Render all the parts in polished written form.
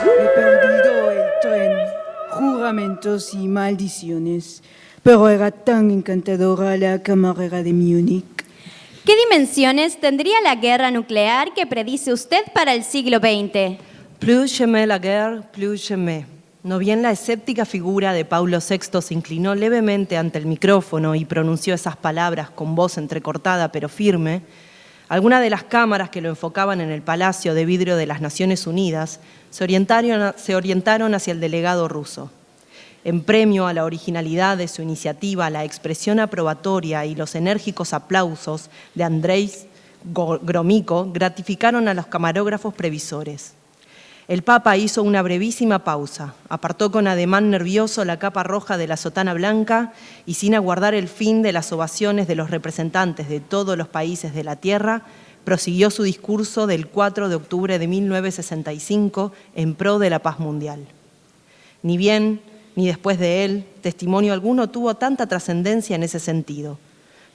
He perdido el tren, juramentos y maldiciones, pero era tan encantadora la camarera de Múnich. ¿Qué dimensiones tendría la guerra nuclear que predice usted para el siglo XX? Plus j'aimais la guerre, plus j'aimais. No bien la escéptica figura de Paulo VI se inclinó levemente ante el micrófono y pronunció esas palabras con voz entrecortada pero firme, algunas de las cámaras que lo enfocaban en el Palacio de Vidrio de las Naciones Unidas se orientaron hacia el delegado ruso. En premio a la originalidad de su iniciativa, la expresión aprobatoria y los enérgicos aplausos de Andrei Gromyko gratificaron a los camarógrafos previsores. El Papa hizo una brevísima pausa, apartó con ademán nervioso la capa roja de la sotana blanca y sin aguardar el fin de las ovaciones de los representantes de todos los países de la tierra, prosiguió su discurso del 4 de octubre de 1965 en pro de la paz mundial. Ni bien ni después de él, testimonio alguno tuvo tanta trascendencia en ese sentido.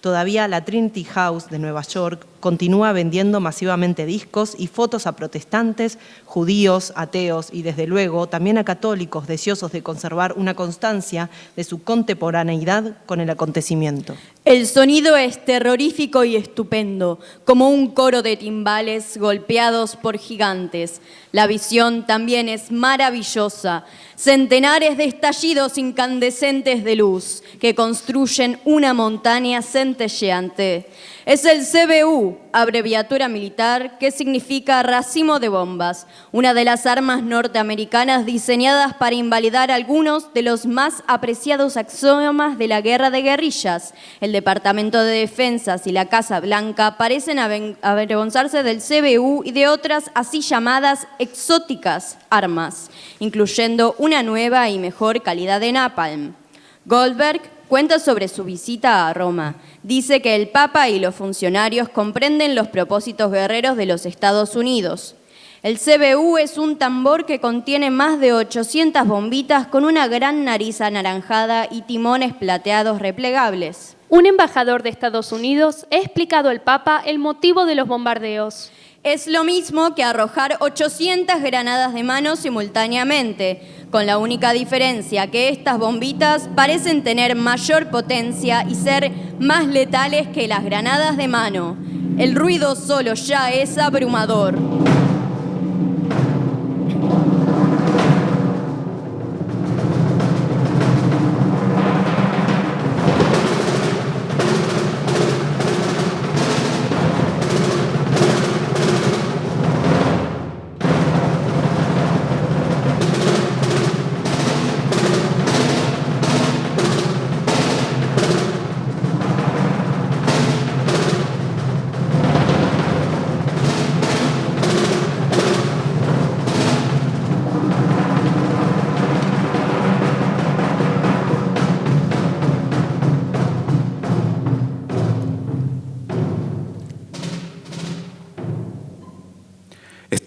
Todavía la Trinity House de Nueva York continúa vendiendo masivamente discos y fotos a protestantes, judíos, ateos y, desde luego, también a católicos deseosos de conservar una constancia de su contemporaneidad con el acontecimiento. El sonido es terrorífico y estupendo, como un coro de timbales golpeados por gigantes. La visión también es maravillosa. Centenares de estallidos incandescentes de luz que construyen una montaña centelleante. Es el CBU, abreviatura militar, que significa racimo de bombas, una de las armas norteamericanas diseñadas para invalidar algunos de los más apreciados axiomas de la guerra de guerrillas. El Departamento de Defensa y la Casa Blanca parecen avergonzarse del CBU y de otras así llamadas exóticas armas, incluyendo una nueva y mejor calidad de napalm. Goldberg cuenta sobre su visita a Roma. Dice que el Papa y los funcionarios comprenden los propósitos guerreros de los Estados Unidos. El CBU es un tambor que contiene más de 800 bombitas con una gran nariz anaranjada y timones plateados replegables. Un embajador de Estados Unidos ha explicado al Papa el motivo de los bombardeos. Es lo mismo que arrojar 800 granadas de mano simultáneamente, con la única diferencia que estas bombitas parecen tener mayor potencia y ser más letales que las granadas de mano. El ruido solo ya es abrumador.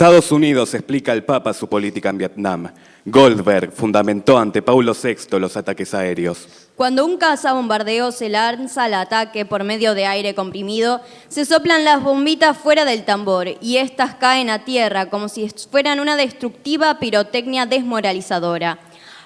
Estados Unidos explica al Papa su política en Vietnam. Goldberg fundamentó ante Paulo VI los ataques aéreos. Cuando un cazabombardeo se lanza al ataque por medio de aire comprimido, se soplan las bombitas fuera del tambor y estas caen a tierra como si fueran una destructiva pirotecnia desmoralizadora.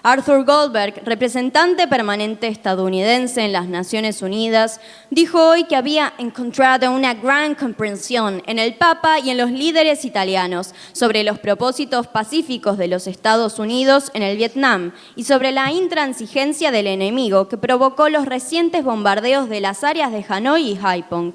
Arthur Goldberg, representante permanente estadounidense en las Naciones Unidas, dijo hoy que había encontrado una gran comprensión en el Papa y en los líderes italianos sobre los propósitos pacíficos de los Estados Unidos en el Vietnam y sobre la intransigencia del enemigo que provocó los recientes bombardeos de las áreas de Hanoi y Haiphong.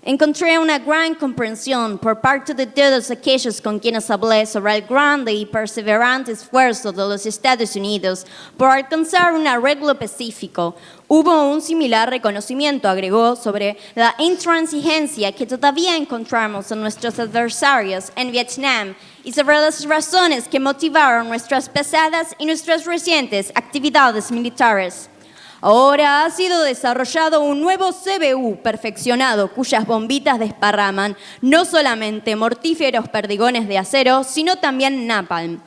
Encontré una gran comprensión por parte de todos aquellos con quienes hablé sobre el grande y perseverante esfuerzo de los Estados Unidos por alcanzar un arreglo pacífico. Hubo un similar reconocimiento, agregó, sobre la intransigencia que todavía encontramos en nuestros adversarios en Vietnam y sobre las razones que motivaron nuestras pasadas y nuestras recientes actividades militares. Ahora ha sido desarrollado un nuevo CBU perfeccionado cuyas bombitas desparraman no solamente mortíferos perdigones de acero, sino también napalm.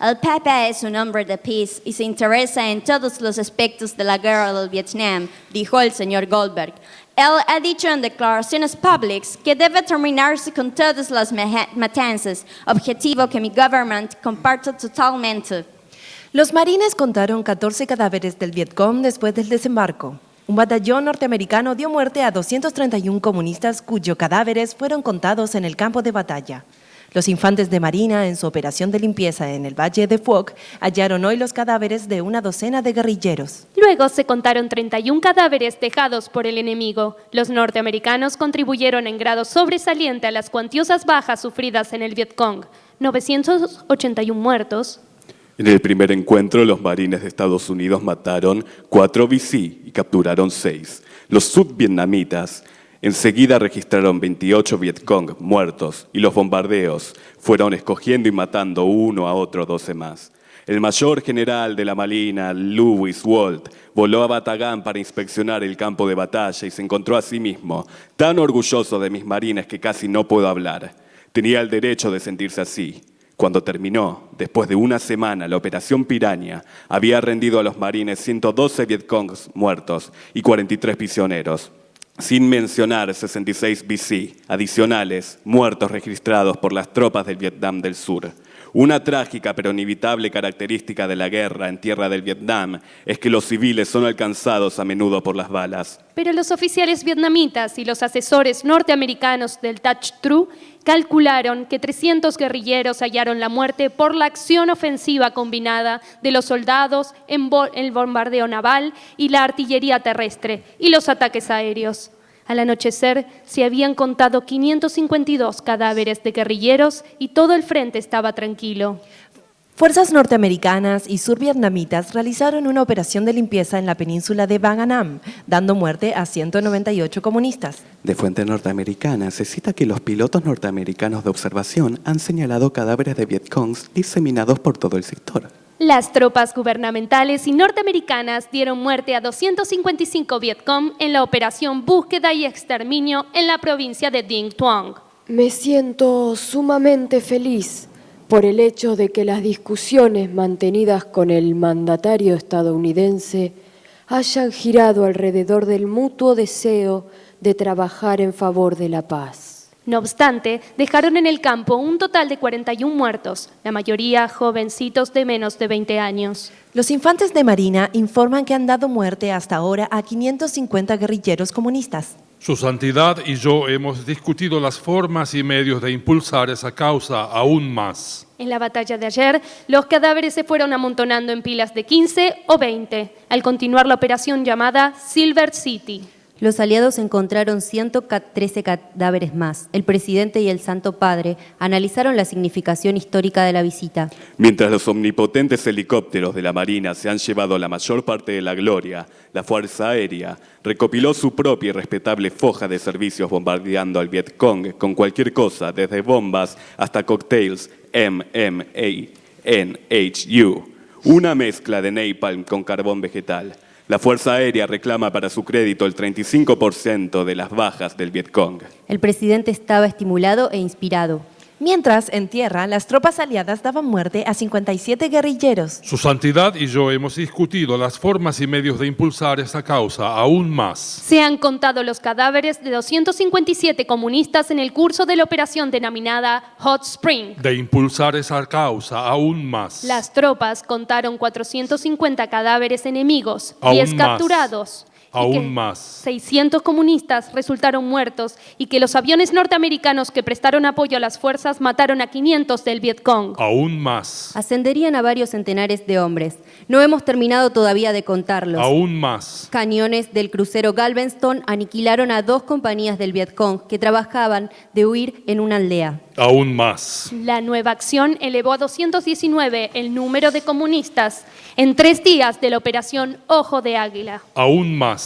El Papa es un hombre de paz y se interesa en todos los aspectos de la guerra del Vietnam, dijo el señor Goldberg. Él ha dicho en declaraciones públicas que debe terminarse con todas las matanzas, objetivo que mi gobierno comparte totalmente. Los marines contaron 14 cadáveres del Vietcong después del desembarco. Un batallón norteamericano dio muerte a 231 comunistas cuyos cadáveres fueron contados en el campo de batalla. Los infantes de Marina, en su operación de limpieza en el Valle de Phuoc, hallaron hoy los cadáveres de una docena de guerrilleros. Luego se contaron 31 cadáveres dejados por el enemigo. Los norteamericanos contribuyeron en grado sobresaliente a las cuantiosas bajas sufridas en el Vietcong. 981 muertos. En el primer encuentro, los marines de Estados Unidos mataron 4 VC y capturaron 6. Los sudvietnamitas enseguida registraron 28 Vietcong muertos y los bombardeos fueron escogiendo y matando uno a otro 12 más. El mayor general de la Marina, Lewis Walt, voló a Batagán para inspeccionar el campo de batalla y se encontró a sí mismo tan orgulloso de mis marines que casi no puedo hablar. Tenía el derecho de sentirse así. Cuando terminó, después de una semana, la operación Piranha había rendido a los marines 112 Vietcongs muertos y 43 prisioneros, sin mencionar 66 VC adicionales muertos registrados por las tropas del Vietnam del Sur. Una trágica pero inevitable característica de la guerra en tierra del Vietnam es que los civiles son alcanzados a menudo por las balas. Pero los oficiales vietnamitas y los asesores norteamericanos del Tach Tru calcularon que 300 guerrilleros hallaron la muerte por la acción ofensiva combinada de los soldados, el bombardeo naval y la artillería terrestre y los ataques aéreos. Al anochecer se habían contado 552 cadáveres de guerrilleros y todo el frente estaba tranquilo. Fuerzas norteamericanas y survietnamitas realizaron una operación de limpieza en la península de Van Nam, dando muerte a 198 comunistas. De fuente norteamericana se cita que los pilotos norteamericanos de observación han señalado cadáveres de Vietcongs diseminados por todo el sector. Las tropas gubernamentales y norteamericanas dieron muerte a 255 Vietcong en la operación Búsqueda y Exterminio en la provincia de Dinh Thuong. Me siento sumamente feliz por el hecho de que las discusiones mantenidas con el mandatario estadounidense hayan girado alrededor del mutuo deseo de trabajar en favor de la paz. No obstante, dejaron en el campo un total de 41 muertos, la mayoría jovencitos de menos de 20 años. Los infantes de Marina informan que han dado muerte hasta ahora a 550 guerrilleros comunistas. Su Santidad y yo hemos discutido las formas y medios de impulsar esa causa aún más. En la batalla de ayer, los cadáveres se fueron amontonando en pilas de 15 o 20, al continuar la operación llamada Silver City. Los aliados encontraron 113 cadáveres más. El presidente y el Santo Padre analizaron la significación histórica de la visita. Mientras los omnipotentes helicópteros de la Marina se han llevado la mayor parte de la gloria, la Fuerza Aérea recopiló su propia y respetable foja de servicios bombardeando al Vietcong con cualquier cosa, desde bombas hasta cócteles MMANHU, una mezcla de napalm con carbón vegetal. La Fuerza Aérea reclama para su crédito el 35% de las bajas del Vietcong. El presidente estaba estimulado e inspirado. Mientras, en tierra, las tropas aliadas daban muerte a 57 guerrilleros. Su Santidad y yo hemos discutido las formas y medios de impulsar esa causa aún más. Se han contado los cadáveres de 257 comunistas en el curso de la operación denominada Hot Spring. De impulsar esa causa aún más. Las tropas contaron 450 cadáveres enemigos, Aún 10 más. capturados. Y Aún que más. 600 comunistas resultaron muertos y que los aviones norteamericanos que prestaron apoyo a las fuerzas mataron a 500 del Vietcong. Aún más. Ascenderían a varios centenares de hombres. No hemos terminado todavía de contarlos. Aún más. Cañones del crucero Galveston aniquilaron a 2 compañías del Vietcong que trabajaban de huir en una aldea. Aún más. La nueva acción elevó a 219 el número de comunistas en 3 días de la operación Ojo de Águila. Aún más.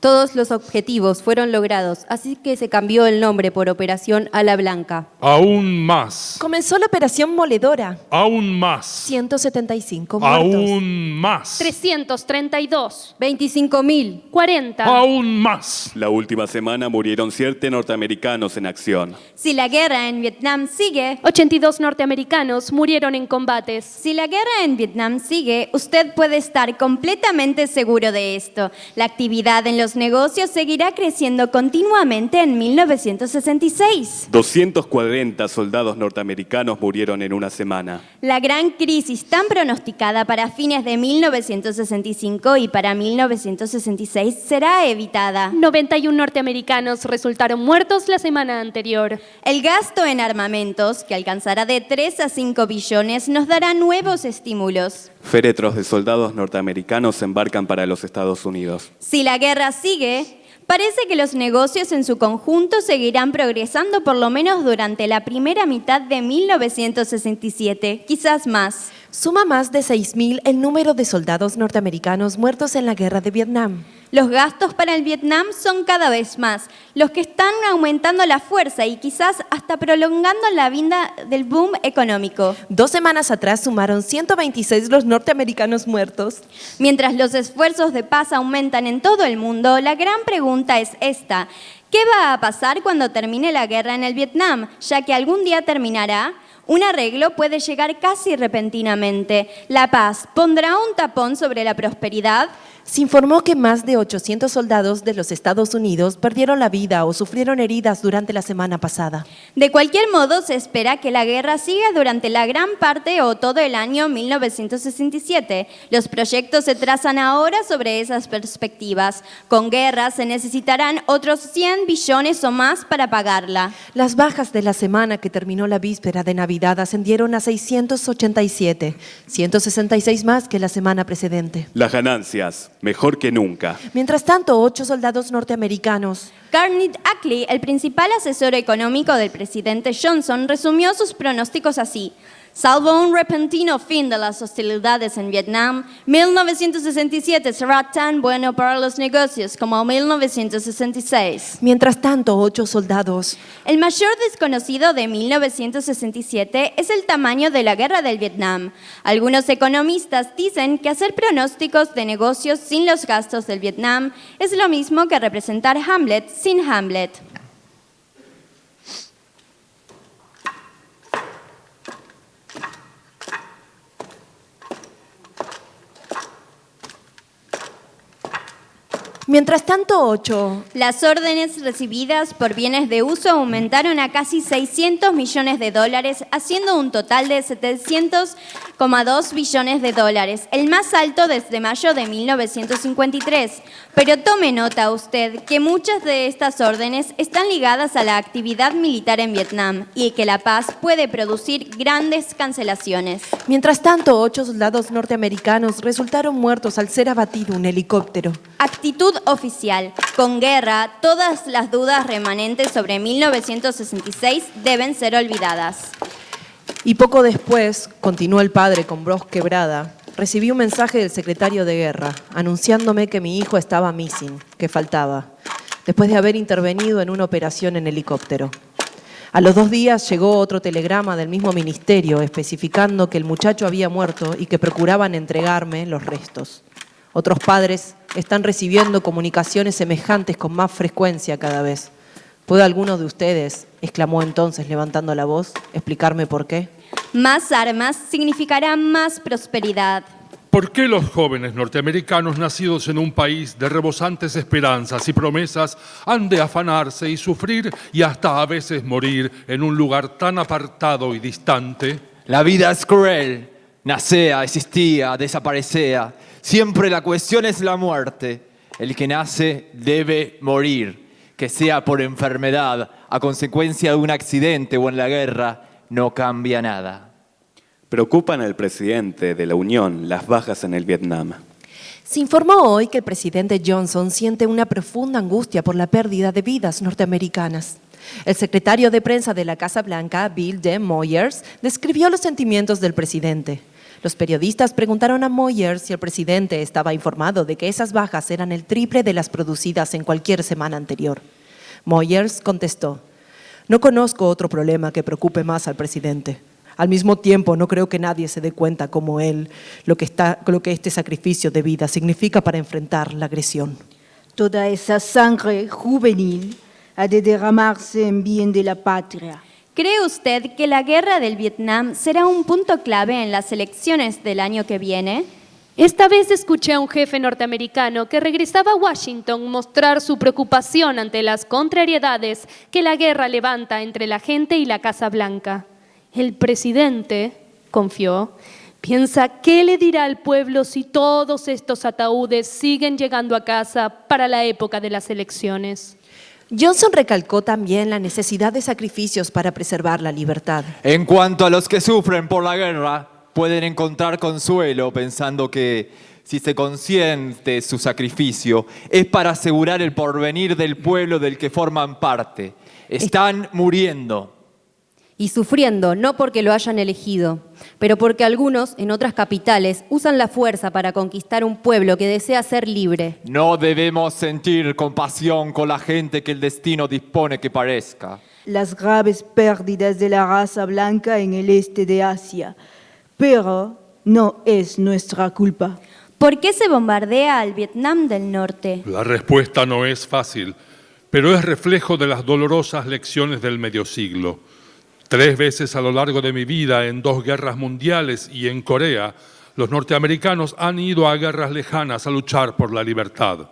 Todos los objetivos fueron logrados, así que se cambió el nombre por Operación Ala Blanca. Aún más. Comenzó la operación Moledora. Aún más. 175 muertos. Aún más. 332, 25.000. 40, Aún más. La última semana murieron 7 norteamericanos en acción. Si la guerra en Vietnam sigue, 82 norteamericanos murieron en combates. si la guerra en Vietnam sigue, usted puede estar completamente seguro de esto. La actividad en los negocios seguirá creciendo continuamente en 1966. 240 soldados norteamericanos murieron en una semana. La gran crisis tan pronosticada para fines de 1965 y para 1966 será evitada. 91 norteamericanos resultaron muertos la semana anterior. El gasto en armamentos, que alcanzará de 3 a 5 billones, nos dará nuevos estímulos. Féretros de soldados norteamericanos embarcan para los Estados Unidos. Si la guerra sigue, parece que los negocios en su conjunto seguirán progresando por lo menos durante la primera mitad de 1967, quizás más. Suma más de 6.000 el número de soldados norteamericanos muertos en la guerra de Vietnam. Los gastos para el Vietnam son cada vez más, los que están aumentando la fuerza y quizás hasta prolongando la vida del boom económico. 2 semanas atrás sumaron 126 los norteamericanos muertos. Mientras los esfuerzos de paz aumentan en todo el mundo, la gran pregunta es esta: ¿qué va a pasar cuando termine la guerra en el Vietnam? Ya que algún día terminará. Un arreglo puede llegar casi repentinamente. ¿La paz pondrá un tapón sobre la prosperidad? Se informó que más de 800 soldados de los Estados Unidos perdieron la vida o sufrieron heridas durante la semana pasada. De cualquier modo, se espera que la guerra siga durante la gran parte o todo el año 1967. Los proyectos se trazan ahora sobre esas perspectivas. Con guerra se necesitarán otros 100 billones o más para pagarla. Las bajas de la semana que terminó la víspera de Navidad ascendieron a 687, 166 más que la semana precedente. Las ganancias, mejor que nunca. Mientras tanto, 8 soldados norteamericanos. Garnet Ackley, el principal asesor económico del presidente Johnson, resumió sus pronósticos así: salvo un repentino fin de las hostilidades en Vietnam, 1967 será tan bueno para los negocios como 1966. Mientras tanto, 8 soldados. El mayor desconocido de 1967 es el tamaño de la guerra del Vietnam. Algunos economistas dicen que hacer pronósticos de negocios sin los gastos del Vietnam es lo mismo que representar Hamlet sin Hamlet. Mientras tanto, 8. Las órdenes recibidas por bienes de uso aumentaron a casi 600 millones de dólares, haciendo un total de 700,2 billones de dólares, el más alto desde mayo de 1953. Pero tome nota usted que muchas de estas órdenes están ligadas a la actividad militar en Vietnam y que la paz puede producir grandes cancelaciones. Mientras tanto, 8 soldados norteamericanos resultaron muertos al ser abatido un helicóptero. Actitud oficial. Con guerra, todas las dudas remanentes sobre 1966 deben ser olvidadas. Y poco después, continuó el padre con voz quebrada, recibí un mensaje del secretario de guerra anunciándome que mi hijo estaba missing, que faltaba, después de haber intervenido en una operación en helicóptero. A los 2 días llegó otro telegrama del mismo ministerio especificando que el muchacho había muerto y que procuraban entregarme los restos. Otros padres están recibiendo comunicaciones semejantes con más frecuencia cada vez. ¿Puede alguno de ustedes, exclamó entonces levantando la voz, explicarme por qué? Más armas significará más prosperidad. ¿Por qué los jóvenes norteamericanos nacidos en un país de rebosantes esperanzas y promesas han de afanarse y sufrir y hasta a veces morir en un lugar tan apartado y distante? La vida es cruel. Nacea, existía, desaparecea. Siempre la cuestión es la muerte. El que nace debe morir, que sea por enfermedad, a consecuencia de un accidente o en la guerra, no cambia nada. Preocupan al presidente de la Unión las bajas en el Vietnam. Se informó hoy que el presidente Johnson siente una profunda angustia por la pérdida de vidas norteamericanas. El secretario de prensa de la Casa Blanca, Bill D. Moyers, describió los sentimientos del presidente. Los periodistas preguntaron a Moyers si el presidente estaba informado de que esas bajas eran el triple de las producidas en cualquier semana anterior. Moyers contestó: no conozco otro problema que preocupe más al presidente. Al mismo tiempo, no creo que nadie se dé cuenta como él lo que este sacrificio de vida significa para enfrentar la agresión. Toda esa sangre juvenil ha de derramarse en bien de la patria. ¿Cree usted que la guerra del Vietnam será un punto clave en las elecciones del año que viene? Esta vez escuché a un jefe norteamericano que regresaba a Washington mostrar su preocupación ante las contrariedades que la guerra levanta entre la gente y la Casa Blanca. El presidente, confió, piensa qué le dirá al pueblo si todos estos ataúdes siguen llegando a casa para la época de las elecciones. Johnson recalcó también la necesidad de sacrificios para preservar la libertad. En cuanto a los que sufren por la guerra, pueden encontrar consuelo pensando que si se consiente su sacrificio es para asegurar el porvenir del pueblo del que forman parte. Están muriendo. Y sufriendo, no porque lo hayan elegido, pero porque algunos en otras capitales usan la fuerza para conquistar un pueblo que desea ser libre. No debemos sentir compasión con la gente que el destino dispone que parezca. Las graves pérdidas de la raza blanca en el este de Asia, pero no es nuestra culpa. ¿Por qué se bombardea al Vietnam del Norte? La respuesta no es fácil, pero es reflejo de las dolorosas lecciones del medio siglo. 3 veces a lo largo de mi vida, en 2 guerras mundiales y en Corea, los norteamericanos han ido a guerras lejanas a luchar por la libertad.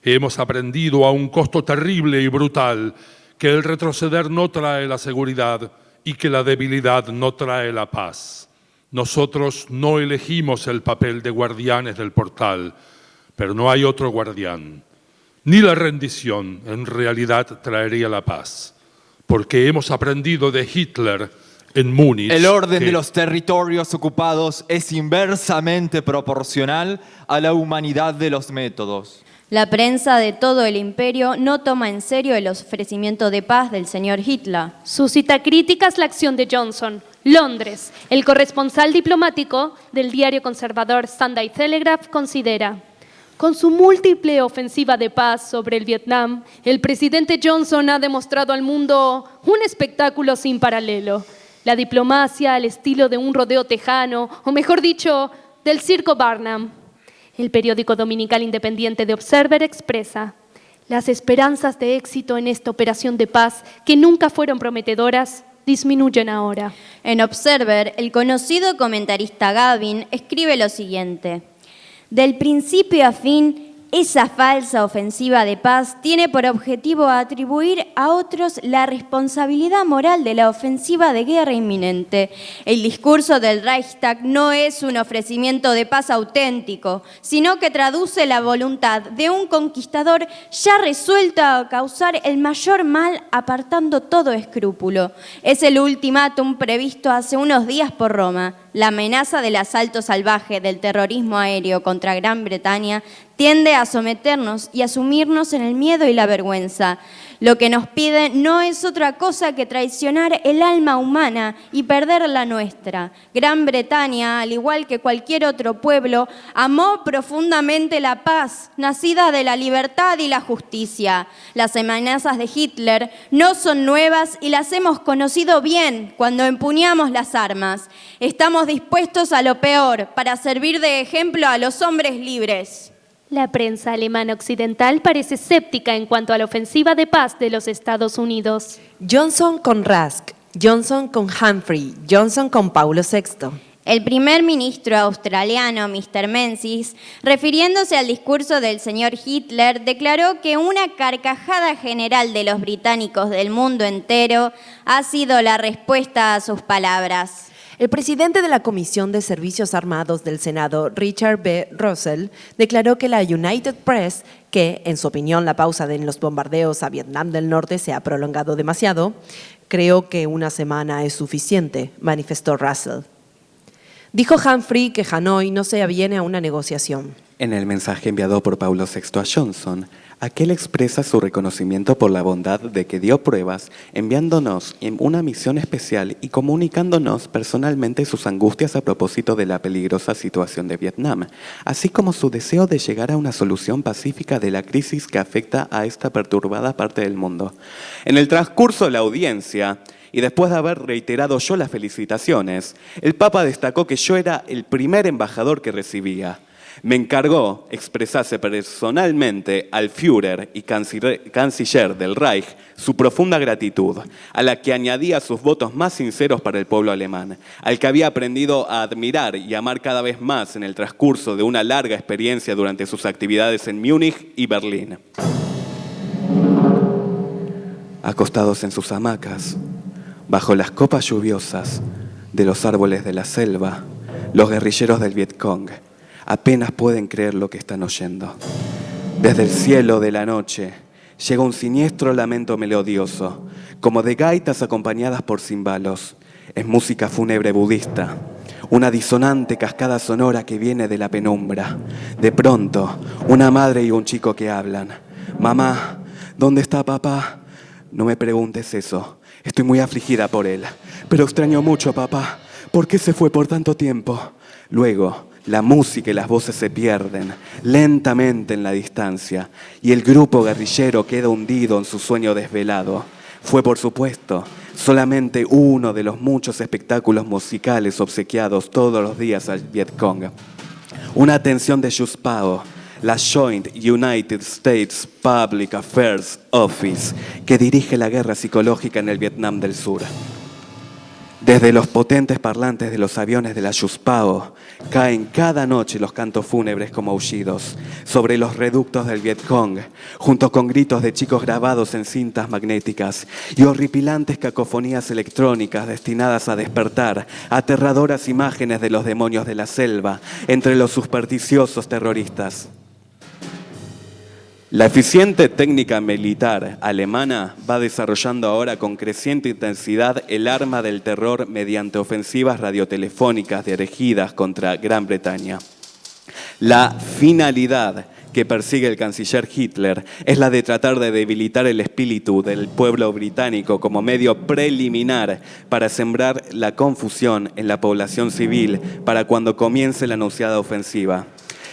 Hemos aprendido a un costo terrible y brutal que el retroceder no trae la seguridad y que la debilidad no trae la paz. Nosotros no elegimos el papel de guardianes del portal, pero no hay otro guardián. Ni la rendición en realidad traería la paz. Porque hemos aprendido de Hitler en Múnich. El orden de los territorios ocupados es inversamente proporcional a la humanidad de los métodos. La prensa de todo el imperio no toma en serio el ofrecimiento de paz del señor Hitler. Suscita críticas la acción de Johnson. Londres, el corresponsal diplomático del diario conservador Sunday Telegraph considera: con su múltiple ofensiva de paz sobre el Vietnam, el presidente Johnson ha demostrado al mundo un espectáculo sin paralelo. La diplomacia al estilo de un rodeo tejano, o mejor dicho, del circo Barnum. El periódico dominical independiente The Observer expresa: las esperanzas de éxito en esta operación de paz, que nunca fueron prometedoras, disminuyen ahora. En Observer, el conocido comentarista Gavin escribe lo siguiente: del principio a fin, esa falsa ofensiva de paz tiene por objetivo atribuir a otros la responsabilidad moral de la ofensiva de guerra inminente. El discurso del Reichstag no es un ofrecimiento de paz auténtico, sino que traduce la voluntad de un conquistador ya resuelto a causar el mayor mal apartando todo escrúpulo. Es el ultimátum previsto hace unos días por Roma. La amenaza del asalto salvaje del terrorismo aéreo contra Gran Bretaña tiende a someternos y a sumirnos en el miedo y la vergüenza. Lo que nos pide no es otra cosa que traicionar el alma humana y perder la nuestra. Gran Bretaña, al igual que cualquier otro pueblo, amó profundamente la paz, nacida de la libertad y la justicia. Las amenazas de Hitler no son nuevas y las hemos conocido bien cuando empuñamos las armas. Estamos dispuestos a lo peor para servir de ejemplo a los hombres libres. La prensa alemana occidental parece escéptica en cuanto a la ofensiva de paz de los Estados Unidos. Johnson con Rusk, Johnson con Humphrey, Johnson con Paulo VI. El primer ministro australiano, Mr. Menzies, refiriéndose al discurso del señor Hitler, declaró que una carcajada general de los británicos del mundo entero ha sido la respuesta a sus palabras. El presidente de la Comisión de Servicios Armados del Senado, Richard B. Russell, declaró que la United Press, que, en su opinión, la pausa en los bombardeos a Vietnam del Norte se ha prolongado demasiado, creo que una semana es suficiente, manifestó Russell. Dijo Humphrey que Hanoi no se aviene a una negociación. En el mensaje enviado por Paulo VI a Johnson, Aquel expresa su reconocimiento por la bondad de que dio pruebas, enviándonos en una misión especial y comunicándonos personalmente sus angustias a propósito de la peligrosa situación de Vietnam, así como su deseo de llegar a una solución pacífica de la crisis que afecta a esta perturbada parte del mundo. En el transcurso de la audiencia, y después de haber reiterado yo las felicitaciones, el Papa destacó que yo era el primer embajador que recibía. Me encargó expresarse personalmente al Führer y canciller del Reich su profunda gratitud, a la que añadía sus votos más sinceros para el pueblo alemán, al que había aprendido a admirar y amar cada vez más en el transcurso de una larga experiencia durante sus actividades en Múnich y Berlín. Acostados en sus hamacas, bajo las copas lluviosas de los árboles de la selva, los guerrilleros del Vietcong apenas pueden creer lo que están oyendo. Desde el cielo de la noche llega un siniestro lamento melodioso, como de gaitas acompañadas por címbalos. Es música fúnebre budista, una disonante cascada sonora que viene de la penumbra. De pronto, una madre y un chico que hablan. «Mamá, ¿dónde está papá?» «No me preguntes eso. Estoy muy afligida por él. Pero extraño mucho a papá. ¿Por qué se fue por tanto tiempo?» Luego, la música y las voces se pierden lentamente en la distancia y el grupo guerrillero queda hundido en su sueño desvelado. Fue, por supuesto, solamente uno de los muchos espectáculos musicales obsequiados todos los días al Vietcong. Una atención de Juspao, la Joint United States Public Affairs Office, que dirige la guerra psicológica en el Vietnam del Sur. Desde los potentes parlantes de los aviones de la Juspao caen cada noche los cantos fúnebres como aullidos sobre los reductos del Vietcong, junto con gritos de chicos grabados en cintas magnéticas y horripilantes cacofonías electrónicas destinadas a despertar aterradoras imágenes de los demonios de la selva entre los supersticiosos terroristas. La eficiente técnica militar alemana va desarrollando ahora con creciente intensidad el arma del terror mediante ofensivas radiotelefónicas dirigidas contra Gran Bretaña. La finalidad que persigue el canciller Hitler es la de tratar de debilitar el espíritu del pueblo británico como medio preliminar para sembrar la confusión en la población civil para cuando comience la anunciada ofensiva.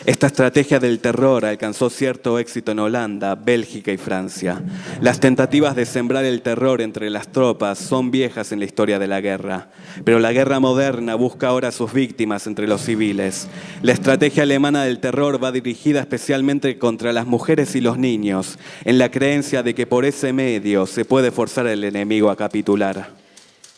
Esta estrategia del terror alcanzó cierto éxito en Holanda, Bélgica y Francia. Las tentativas de sembrar el terror entre las tropas son viejas en la historia de la guerra, pero la guerra moderna busca ahora sus víctimas entre los civiles. La estrategia alemana del terror va dirigida especialmente contra las mujeres y los niños, en la creencia de que por ese medio se puede forzar al enemigo a capitular.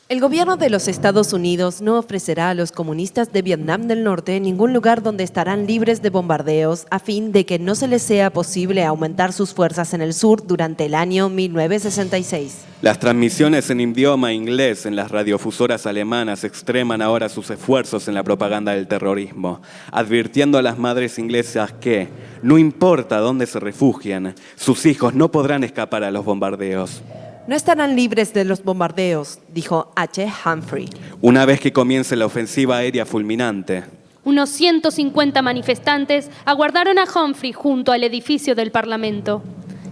El gobierno de los Estados Unidos no ofrecerá a los comunistas de Vietnam del Norte ningún lugar donde estarán libres de bombardeos a fin de que no se les sea posible aumentar sus fuerzas en el sur durante el año 1966. Las transmisiones en idioma inglés en las radiofusoras alemanas extreman ahora sus esfuerzos en la propaganda del terrorismo, advirtiendo a las madres inglesas que, no importa dónde se refugien, sus hijos no podrán escapar a los bombardeos. No estarán libres de los bombardeos, dijo H. Humphrey. Una vez que comience la ofensiva aérea fulminante. Unos 150 manifestantes aguardaron a Humphrey junto al edificio del Parlamento.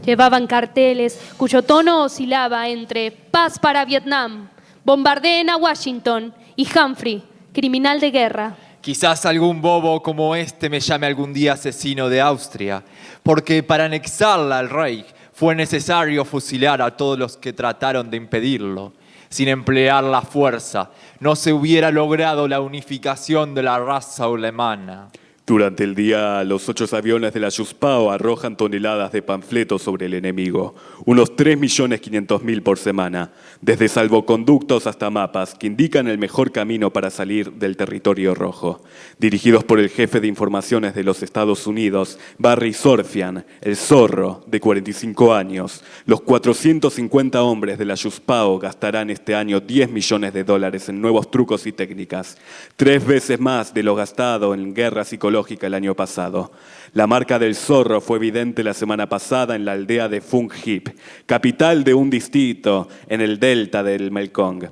Llevaban carteles cuyo tono oscilaba entre «Paz para Vietnam», «Bombardeen a Washington» y «Humphrey, criminal de guerra». Quizás algún bobo como este me llame algún día asesino de Austria, porque para anexarla al Reich fue necesario fusilar a todos los que trataron de impedirlo. Sin emplear la fuerza, no se hubiera logrado la unificación de la raza alemana. Durante el día, los 8 aviones de la Juspao arrojan toneladas de panfletos sobre el enemigo, unos 3.500.000 por semana, desde salvoconductos hasta mapas que indican el mejor camino para salir del territorio rojo. Dirigidos por el jefe de informaciones de los Estados Unidos, Barry Sorfian, el zorro, de 45 años, los 450 hombres de la Juspao gastarán este año $10 millones en nuevos trucos y técnicas, 3 veces más de lo gastado en guerra psicológica el año pasado. La marca del zorro fue evidente la semana pasada en la aldea de Phuong Hip, capital de un distrito en el delta del Mekong.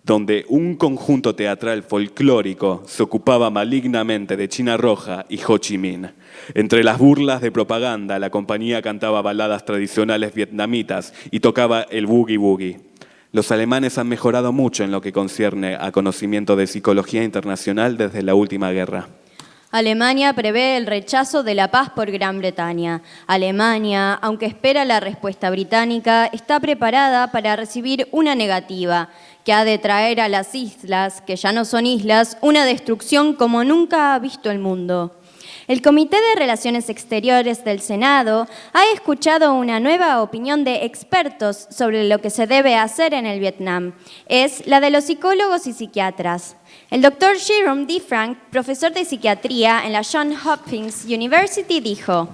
donde un conjunto teatral folclórico se ocupaba malignamente de China Roja y Ho Chi Minh. Entre las burlas de propaganda, la compañía cantaba baladas tradicionales vietnamitas y tocaba el boogie woogie. Los alemanes han mejorado mucho en lo que concierne a conocimiento de psicología internacional desde la última guerra. Alemania prevé el rechazo de la paz por Gran Bretaña. Alemania, aunque espera la respuesta británica, está preparada para recibir una negativa que ha de traer a las islas, que ya no son islas, una destrucción como nunca ha visto el mundo. El Comité de Relaciones Exteriores del Senado ha escuchado una nueva opinión de expertos sobre lo que se debe hacer en el Vietnam. Es la de los psicólogos y psiquiatras. El doctor Jerome D. Frank, profesor de psiquiatría en la Johns Hopkins University, dijo: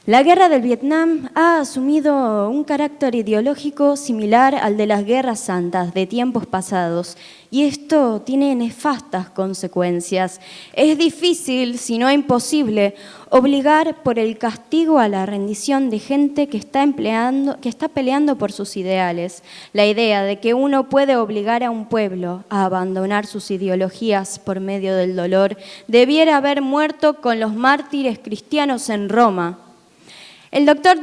la guerra del Vietnam ha asumido un carácter ideológico similar al de las guerras santas de tiempos pasados, y esto tiene nefastas consecuencias. Es difícil, si no imposible, obligar por el castigo a la rendición de gente que está peleando por sus ideales. La idea de que uno puede obligar a un pueblo a abandonar sus ideologías por medio del dolor debiera haber muerto con los mártires cristianos en Roma. El doctor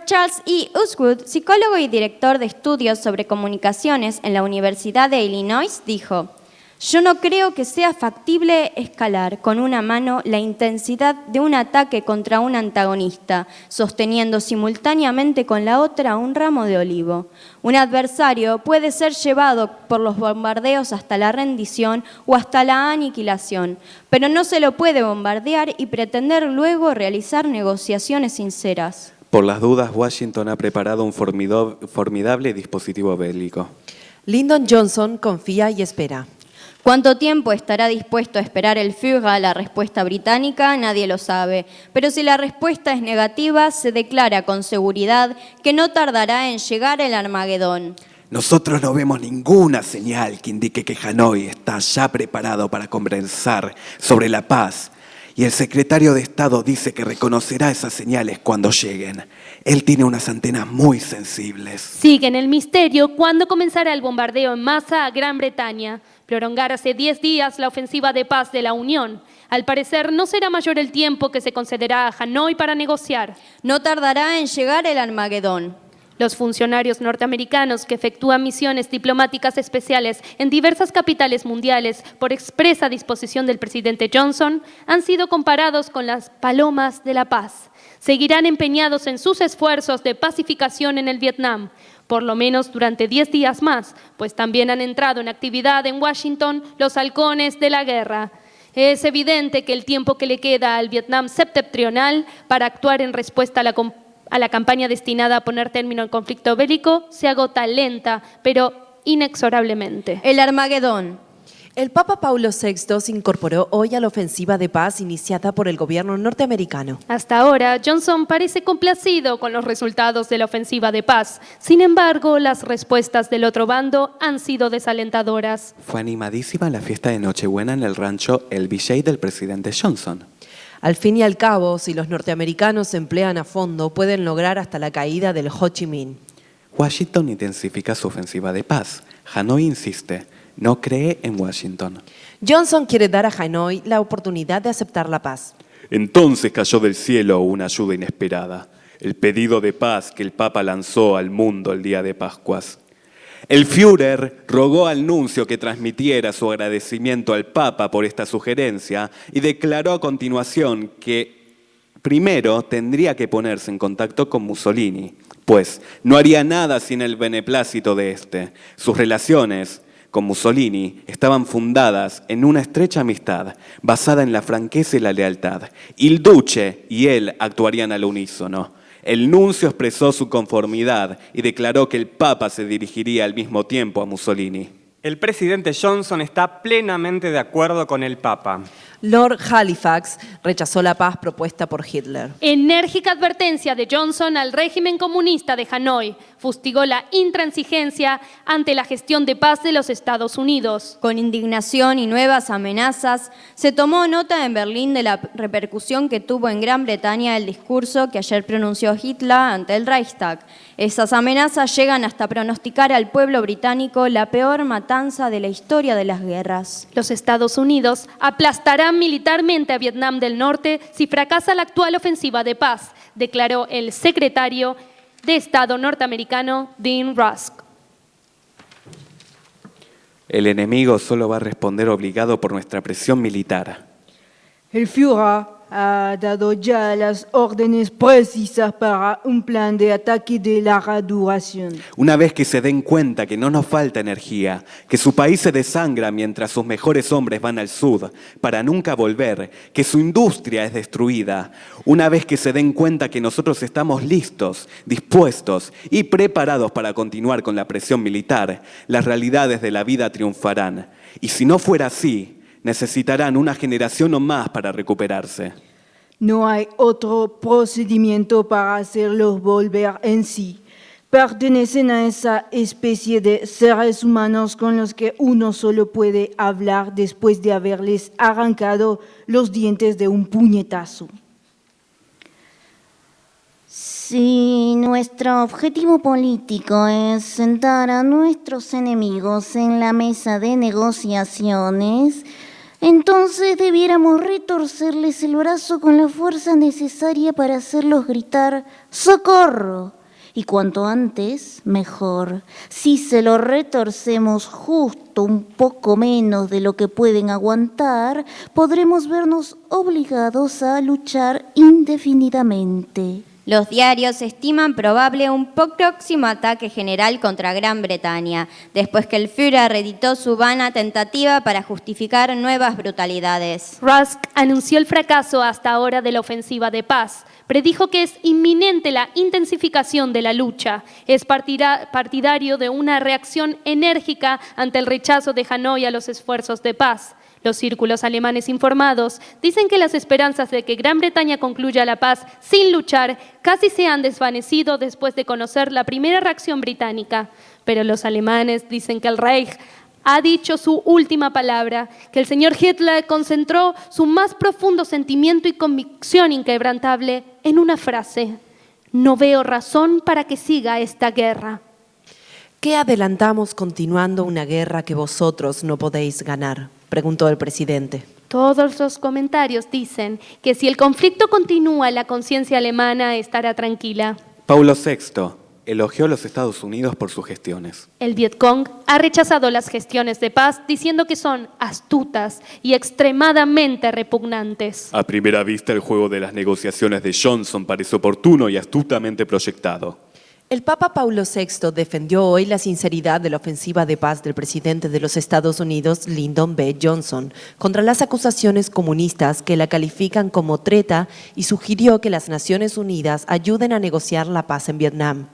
Charles E. Usgood, psicólogo y director de estudios sobre comunicaciones en la Universidad de Illinois, dijo: yo no creo que sea factible escalar con una mano la intensidad de un ataque contra un antagonista, sosteniendo simultáneamente con la otra un ramo de olivo. Un adversario puede ser llevado por los bombardeos hasta la rendición o hasta la aniquilación, pero no se lo puede bombardear y pretender luego realizar negociaciones sinceras. Por las dudas, Washington ha preparado un formidable dispositivo bélico. Lyndon Johnson confía y espera. ¿Cuánto tiempo estará dispuesto a esperar el Führer a la respuesta británica? Nadie lo sabe. Pero si la respuesta es negativa, se declara con seguridad que no tardará en llegar el Armagedón. Nosotros no vemos ninguna señal que indique que Hanoi está ya preparado para conversar sobre la paz. Y el secretario de Estado dice que reconocerá esas señales cuando lleguen. Él tiene unas antenas muy sensibles. Sigue en el misterio cuándo comenzará el bombardeo en masa a Gran Bretaña. Prolongar hace 10 días la ofensiva de paz de la Unión. Al parecer, no será mayor el tiempo que se concederá a Hanoi para negociar. No tardará en llegar el Armagedón. Los funcionarios norteamericanos que efectúan misiones diplomáticas especiales en diversas capitales mundiales por expresa disposición del presidente Johnson han sido comparados con las palomas de la paz. Seguirán empeñados en sus esfuerzos de pacificación en el Vietnam, por lo menos durante 10 días más, pues también han entrado en actividad en Washington los halcones de la guerra. Es evidente que el tiempo que le queda al Vietnam septentrional para actuar en respuesta a la campaña destinada a poner término al conflicto bélico se agota lenta, pero inexorablemente. El Armagedón. El Papa Paulo VI se incorporó hoy a la ofensiva de paz iniciada por el gobierno norteamericano. Hasta ahora, Johnson parece complacido con los resultados de la ofensiva de paz. Sin embargo, las respuestas del otro bando han sido desalentadoras. Fue animadísima la fiesta de Nochebuena en el rancho El Villay del presidente Johnson. Al fin y al cabo, si los norteamericanos se emplean a fondo, pueden lograr hasta la caída del Ho Chi Minh. Washington intensifica su ofensiva de paz. Hanoi insiste, no cree en Washington. Johnson quiere dar a Hanoi la oportunidad de aceptar la paz. Entonces cayó del cielo una ayuda inesperada, el pedido de paz que el Papa lanzó al mundo el día de Pascuas. El Führer rogó al nuncio que transmitiera su agradecimiento al Papa por esta sugerencia y declaró a continuación que primero tendría que ponerse en contacto con Mussolini, pues no haría nada sin el beneplácito de este. Sus relaciones con Mussolini estaban fundadas en una estrecha amistad basada en la franqueza y la lealtad. Il Duce y él actuarían al unísono. El nuncio expresó su conformidad y declaró que el Papa se dirigiría al mismo tiempo a Mussolini. El presidente Johnson está plenamente de acuerdo con el Papa. Lord Halifax rechazó la paz propuesta por Hitler. Enérgica advertencia de Johnson al régimen comunista de Hanoi. fustigó la intransigencia ante la gestión de paz de los Estados Unidos. Con indignación y nuevas amenazas, se tomó nota en Berlín de la repercusión que tuvo en Gran Bretaña el discurso que ayer pronunció Hitler ante el Reichstag. Esas amenazas llegan hasta pronosticar al pueblo británico la peor matanza de la historia de las guerras. Los Estados Unidos aplastarán militarmente a Vietnam del Norte si fracasa la actual ofensiva de paz, declaró el secretario de Estado norteamericano Dean Rusk. El enemigo solo va a responder obligado por nuestra presión militar. El Führer ha dado ya las órdenes precisas para un plan de ataque de larga duración. Una vez que se den cuenta que no nos falta energía, que su país se desangra mientras sus mejores hombres van al sur para nunca volver, que su industria es destruida, una vez que se den cuenta que nosotros estamos listos, dispuestos y preparados para continuar con la presión militar, las realidades de la vida triunfarán. Y si no fuera así, necesitarán una generación o más para recuperarse. No hay otro procedimiento para hacerlos volver en sí. Pertenecen a esa especie de seres humanos con los que uno solo puede hablar después de haberles arrancado los dientes de un puñetazo. Si nuestro objetivo político es sentar a nuestros enemigos en la mesa de negociaciones, entonces debiéramos retorcerles el brazo con la fuerza necesaria para hacerlos gritar ¡socorro! Y cuanto antes, mejor. Si se lo retorcemos justo un poco menos de lo que pueden aguantar, podremos vernos obligados a luchar indefinidamente. Los diarios estiman probable un próximo ataque general contra Gran Bretaña, después que el Führer reeditó su vana tentativa para justificar nuevas brutalidades. Rusk anunció el fracaso hasta ahora de la ofensiva de paz. Predijo que es inminente la intensificación de la lucha. Es partidario de una reacción enérgica ante el rechazo de Hanoi a los esfuerzos de paz. Los círculos alemanes informados dicen que las esperanzas de que Gran Bretaña concluya la paz sin luchar casi se han desvanecido después de conocer la primera reacción británica. Pero los alemanes dicen que el Reich ha dicho su última palabra, que el señor Hitler concentró su más profundo sentimiento y convicción inquebrantable en una frase: no veo razón para que siga esta guerra. ¿Qué adelantamos continuando una guerra que vosotros no podéis ganar?, preguntó el presidente. Todos los comentarios dicen que si el conflicto continúa, la conciencia alemana estará tranquila. Paulo VI elogió a los Estados Unidos por sus gestiones. El Vietcong ha rechazado las gestiones de paz, diciendo que son astutas y extremadamente repugnantes. A primera vista, el juego de las negociaciones de Johnson parece oportuno y astutamente proyectado. El Papa Paulo VI defendió hoy la sinceridad de la ofensiva de paz del presidente de los Estados Unidos, Lyndon B. Johnson, contra las acusaciones comunistas que la califican como treta, y sugirió que las Naciones Unidas ayuden a negociar la paz en Vietnam.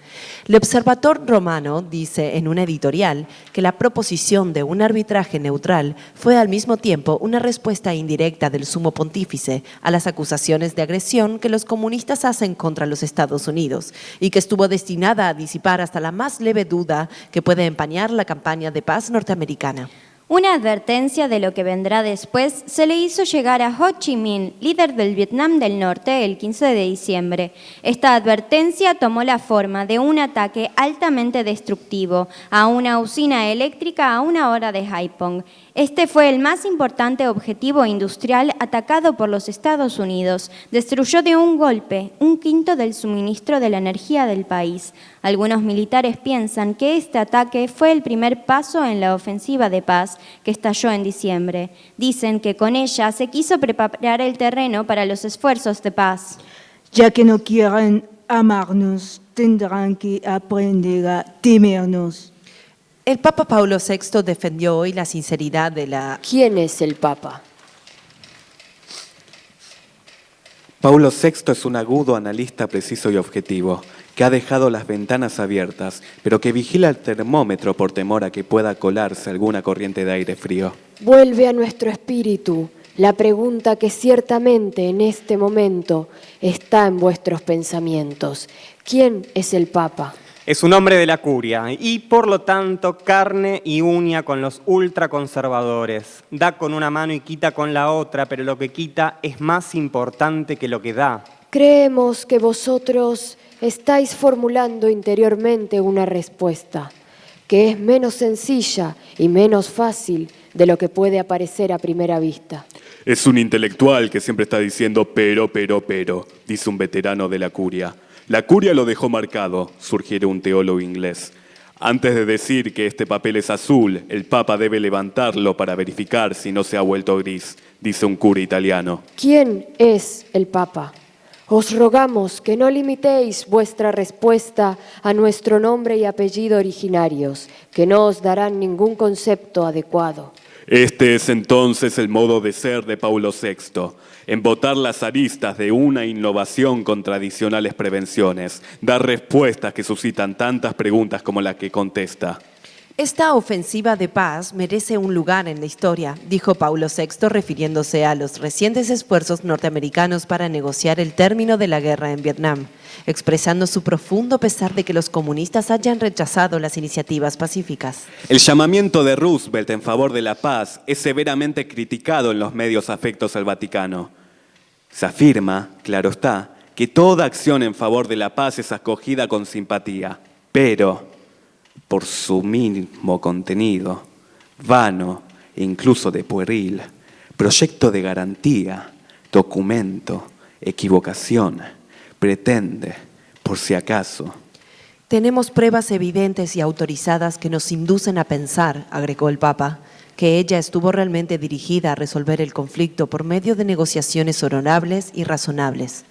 El Observador Romano dice en un editorial que la proposición de un arbitraje neutral fue al mismo tiempo una respuesta indirecta del Sumo Pontífice a las acusaciones de agresión que los comunistas hacen contra los Estados Unidos y que estuvo destinada a disipar hasta la más leve duda que puede empañar la campaña de paz norteamericana. Una advertencia de lo que vendrá después se le hizo llegar a Ho Chi Minh, líder del Vietnam del Norte, el 15 de diciembre. Esta advertencia tomó la forma de un ataque altamente destructivo a una usina eléctrica a 1 hora de Haiphong. Este fue el más importante objetivo industrial atacado por los Estados Unidos. Destruyó de un golpe 1/5 del suministro de la energía del país. Algunos militares piensan que este ataque fue el primer paso en la ofensiva de paz que estalló en diciembre. Dicen que con ella se quiso preparar el terreno para los esfuerzos de paz. Ya que no quieren amarnos, tendrán que aprender a temernos. El Papa Paulo VI defendió hoy la sinceridad de la... ¿Quién es el Papa? Paulo VI es un agudo analista preciso y objetivo, que ha dejado las ventanas abiertas, pero que vigila el termómetro por temor a que pueda colarse alguna corriente de aire frío. Vuelve a nuestro espíritu la pregunta que ciertamente en este momento está en vuestros pensamientos. ¿Quién es el Papa? Es un hombre de la curia y, por lo tanto, carne y uña con los ultraconservadores. Da con una mano y quita con la otra, pero lo que quita es más importante que lo que da. Creemos que vosotros estáis formulando interiormente una respuesta que es menos sencilla y menos fácil de lo que puede aparecer a primera vista. Es un intelectual que siempre está diciendo pero, dice un veterano de la curia. La curia lo dejó marcado, sugiere un teólogo inglés. Antes de decir que este papel es azul, el Papa debe levantarlo para verificar si no se ha vuelto gris, dice un cura italiano. ¿Quién es el Papa? Os rogamos que no limitéis vuestra respuesta a nuestro nombre y apellido originarios, que no os darán ningún concepto adecuado. Este es entonces el modo de ser de Paulo VI, embotar las aristas de una innovación con tradicionales prevenciones, dar respuestas que suscitan tantas preguntas como la que contesta. Esta ofensiva de paz merece un lugar en la historia, dijo Paulo VI refiriéndose a los recientes esfuerzos norteamericanos para negociar el término de la guerra en Vietnam, expresando su profundo pesar de que los comunistas hayan rechazado las iniciativas pacíficas. El llamamiento de Roosevelt en favor de la paz es severamente criticado en los medios afectos al Vaticano. Se afirma, claro está, que toda acción en favor de la paz es acogida con simpatía, pero por su mismo contenido, vano e incluso de pueril, proyecto de garantía, documento, equivocación, pretende, por si acaso. Tenemos pruebas evidentes y autorizadas que nos inducen a pensar, agregó el Papa, que ella estuvo realmente dirigida a resolver el conflicto por medio de negociaciones honorables y razonables.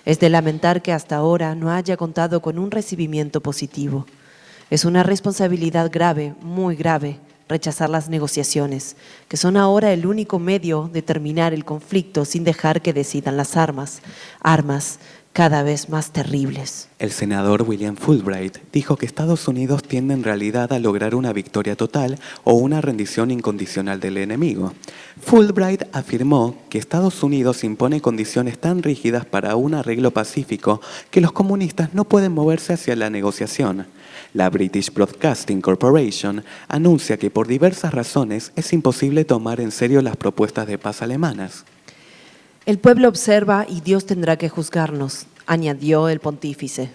Es de lamentar que hasta ahora no haya contado con un recibimiento positivo. Es una responsabilidad grave, muy grave, rechazar las negociaciones, que son ahora el único medio de terminar el conflicto sin dejar que decidan las armas cada vez más terribles. El senador William Fulbright dijo que Estados Unidos tiende en realidad a lograr una victoria total o una rendición incondicional del enemigo. Fulbright afirmó que Estados Unidos impone condiciones tan rígidas para un arreglo pacífico que los comunistas no pueden moverse hacia la negociación. La British Broadcasting Corporation anuncia que por diversas razones es imposible tomar en serio las propuestas de paz alemanas. El pueblo observa y Dios tendrá que juzgarnos, añadió el pontífice.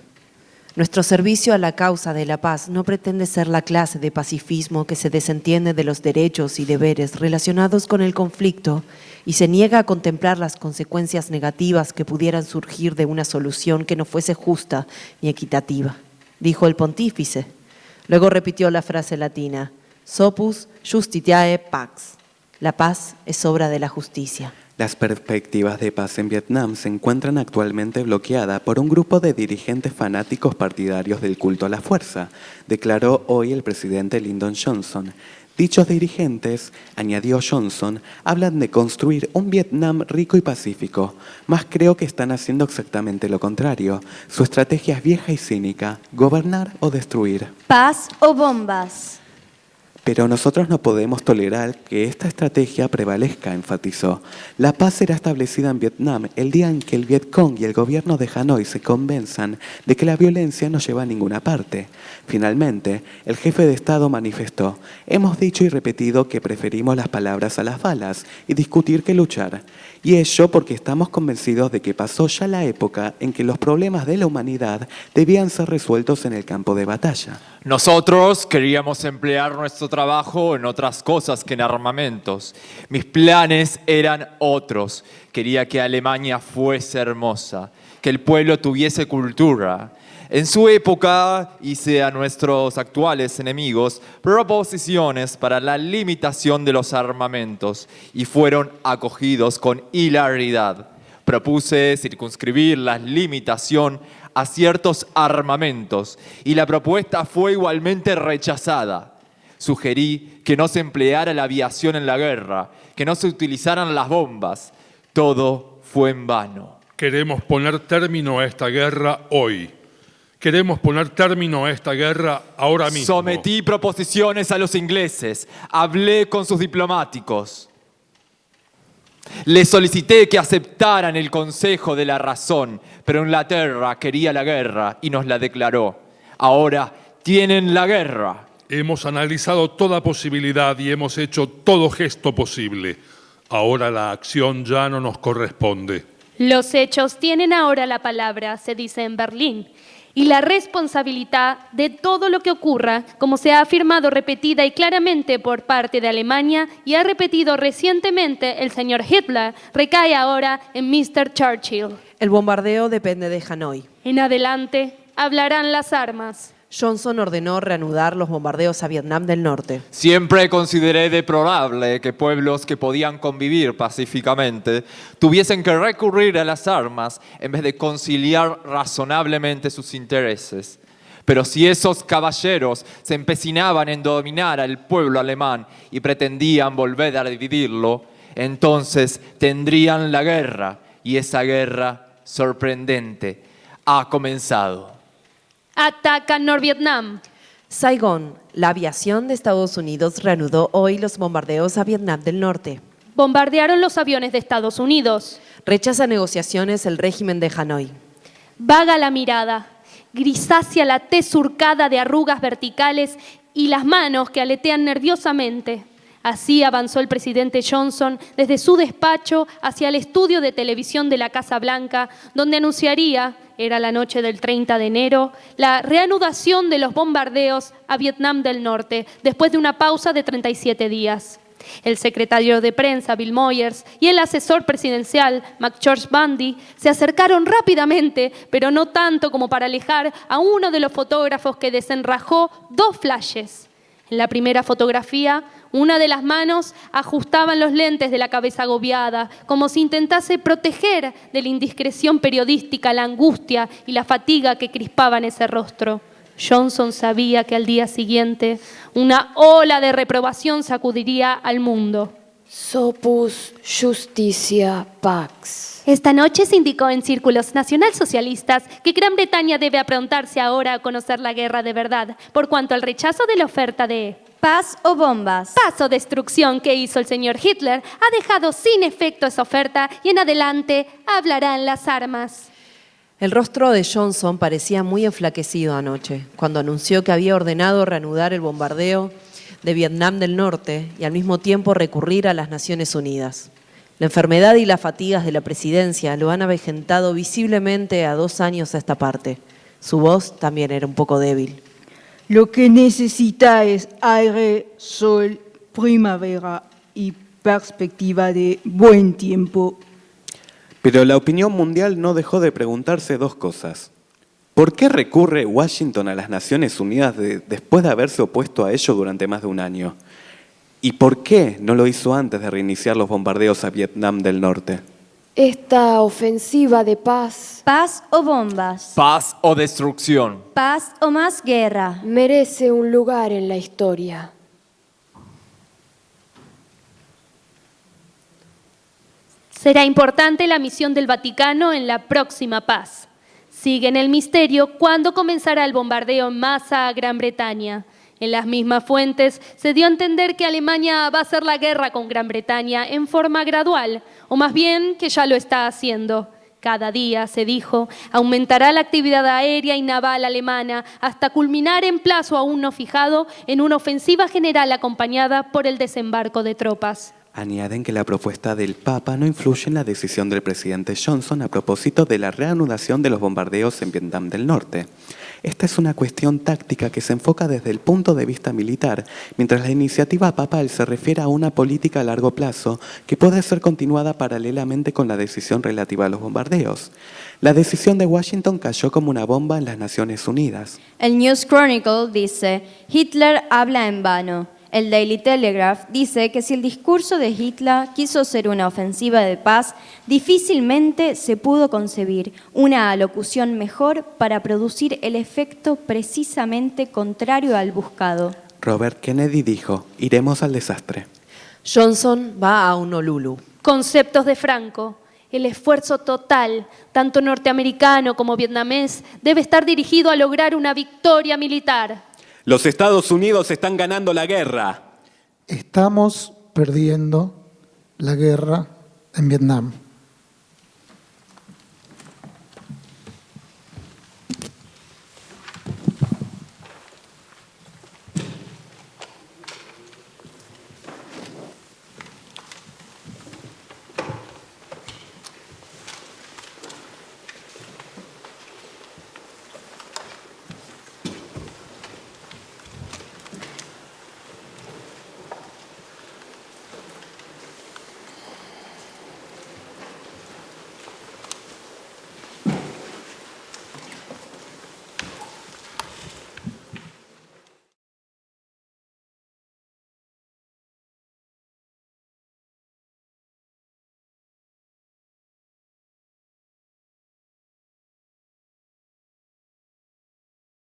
Nuestro servicio a la causa de la paz no pretende ser la clase de pacifismo que se desentiende de los derechos y deberes relacionados con el conflicto y se niega a contemplar las consecuencias negativas que pudieran surgir de una solución que no fuese justa ni equitativa, dijo el pontífice. Luego repitió la frase latina, Sopus justitiae pax, la paz es obra de la justicia. Las perspectivas de paz en Vietnam se encuentran actualmente bloqueadas por un grupo de dirigentes fanáticos partidarios del culto a la fuerza, declaró hoy el presidente Lyndon Johnson. Dichos dirigentes, añadió Johnson, hablan de construir un Vietnam rico y pacífico, mas creo que están haciendo exactamente lo contrario. Su estrategia es vieja y cínica, gobernar o destruir. ¿Paz o bombas? Pero nosotros no podemos tolerar que esta estrategia prevalezca, enfatizó. La paz será establecida en Vietnam el día en que el Vietcong y el gobierno de Hanoi se convenzan de que la violencia no lleva a ninguna parte. Finalmente, el jefe de Estado manifestó, hemos dicho y repetido que preferimos las palabras a las balas y discutir que luchar. Y ello porque estamos convencidos de que pasó ya la época en que los problemas de la humanidad debían ser resueltos en el campo de batalla. Nosotros queríamos emplear nuestro trabajo en otras cosas que en armamentos. Mis planes eran otros. Quería que Alemania fuese hermosa, que el pueblo tuviese cultura. En su época hice a nuestros actuales enemigos proposiciones para la limitación de los armamentos y fueron acogidos con hilaridad. Propuse circunscribir la limitación a ciertos armamentos y la propuesta fue igualmente rechazada. Sugerí que no se empleara la aviación en la guerra, que no se utilizaran las bombas. Todo fue en vano. Queremos poner término a esta guerra hoy. Queremos poner término a esta guerra ahora mismo. Sometí proposiciones a los ingleses. Hablé con sus diplomáticos. Les solicité que aceptaran el consejo de la razón, pero Inglaterra quería la guerra y nos la declaró. Ahora tienen la guerra. Hemos analizado toda posibilidad y hemos hecho todo gesto posible. Ahora la acción ya no nos corresponde. Los hechos tienen ahora la palabra, se dice en Berlín, y la responsabilidad de todo lo que ocurra, como se ha afirmado repetida y claramente por parte de Alemania y ha repetido recientemente el señor Hitler, recae ahora en Mr. Churchill. El bombardeo depende de Hanoi. En adelante hablarán las armas. Johnson ordenó reanudar los bombardeos a Vietnam del Norte. Siempre consideré deplorable que pueblos que podían convivir pacíficamente tuviesen que recurrir a las armas en vez de conciliar razonablemente sus intereses. Pero si esos caballeros se empecinaban en dominar al pueblo alemán y pretendían volver a dividirlo, entonces tendrían la guerra, y esa guerra sorprendente ha comenzado. Atacan Norvietnam. Saigón, la aviación de Estados Unidos reanudó hoy los bombardeos a Vietnam del Norte. Bombardearon los aviones de Estados Unidos. Rechaza negociaciones el régimen de Hanoi. Vaga la mirada, grisácea la tez surcada de arrugas verticales y las manos que aletean nerviosamente. Así avanzó el presidente Johnson desde su despacho hacia el estudio de televisión de la Casa Blanca, donde anunciaría, era la noche del 30 de enero, la reanudación de los bombardeos a Vietnam del Norte, después de una pausa de 37 días. El secretario de prensa, Bill Moyers, y el asesor presidencial, McGeorge Bundy, se acercaron rápidamente, pero no tanto como para alejar a uno de los fotógrafos que desenrajó 2 flashes. En la primera fotografía, una de las manos ajustaban los lentes de la cabeza agobiada, como si intentase proteger de la indiscreción periodística la angustia y la fatiga que crispaban ese rostro. Johnson sabía que al día siguiente una ola de reprobación sacudiría al mundo. Sopus Justitia Pax. Esta noche se indicó en círculos nacionalsocialistas que Gran Bretaña debe aprontarse ahora a conocer la guerra de verdad, por cuanto al rechazo de la oferta de ¿Paz o bombas? paz o destrucción que hizo el señor Hitler ha dejado sin efecto esa oferta y en adelante hablarán las armas. El rostro de Johnson parecía muy enflaquecido anoche, cuando anunció que había ordenado reanudar el bombardeo de Vietnam del Norte y al mismo tiempo recurrir a las Naciones Unidas. La enfermedad y las fatigas de la presidencia lo han avejentado visiblemente a 2 años a esta parte. Su voz también era un poco débil. Lo que necesita es aire, sol, primavera y perspectiva de buen tiempo. Pero la opinión mundial no dejó de preguntarse 2 cosas. ¿Por qué recurre Washington a las Naciones Unidas después de haberse opuesto a ello durante más de 1 año? ¿Y por qué no lo hizo antes de reiniciar los bombardeos a Vietnam del Norte? Esta ofensiva de paz ¿Paz o bombas? Paz o destrucción. ¿Paz o más guerra? merece un lugar en la historia. Será importante la misión del Vaticano en la próxima paz. Sigue en el misterio cuándo comenzará el bombardeo en masa a Gran Bretaña. En las mismas fuentes se dio a entender que Alemania va a hacer la guerra con Gran Bretaña en forma gradual, o más bien que ya lo está haciendo. Cada día, se dijo, aumentará la actividad aérea y naval alemana hasta culminar en plazo aún no fijado en una ofensiva general acompañada por el desembarco de tropas. Añaden que la propuesta del Papa no influye en la decisión del presidente Johnson a propósito de la reanudación de los bombardeos en Vietnam del Norte. Esta es una cuestión táctica que se enfoca desde el punto de vista militar, mientras la iniciativa papal se refiere a una política a largo plazo que puede ser continuada paralelamente con la decisión relativa a los bombardeos. La decisión de Washington cayó como una bomba en las Naciones Unidas. El News Chronicle dice, Hitler habla en vano. El Daily Telegraph dice que si el discurso de Hitler quiso ser una ofensiva de paz, difícilmente se pudo concebir una alocución mejor para producir el efecto precisamente contrario al buscado. Robert Kennedy dijo, iremos al desastre. Johnson va a Honolulu. Conceptos de Franco. El esfuerzo total, tanto norteamericano como vietnamés, debe estar dirigido a lograr una victoria militar. Los Estados Unidos están ganando la guerra. Estamos perdiendo la guerra en Vietnam.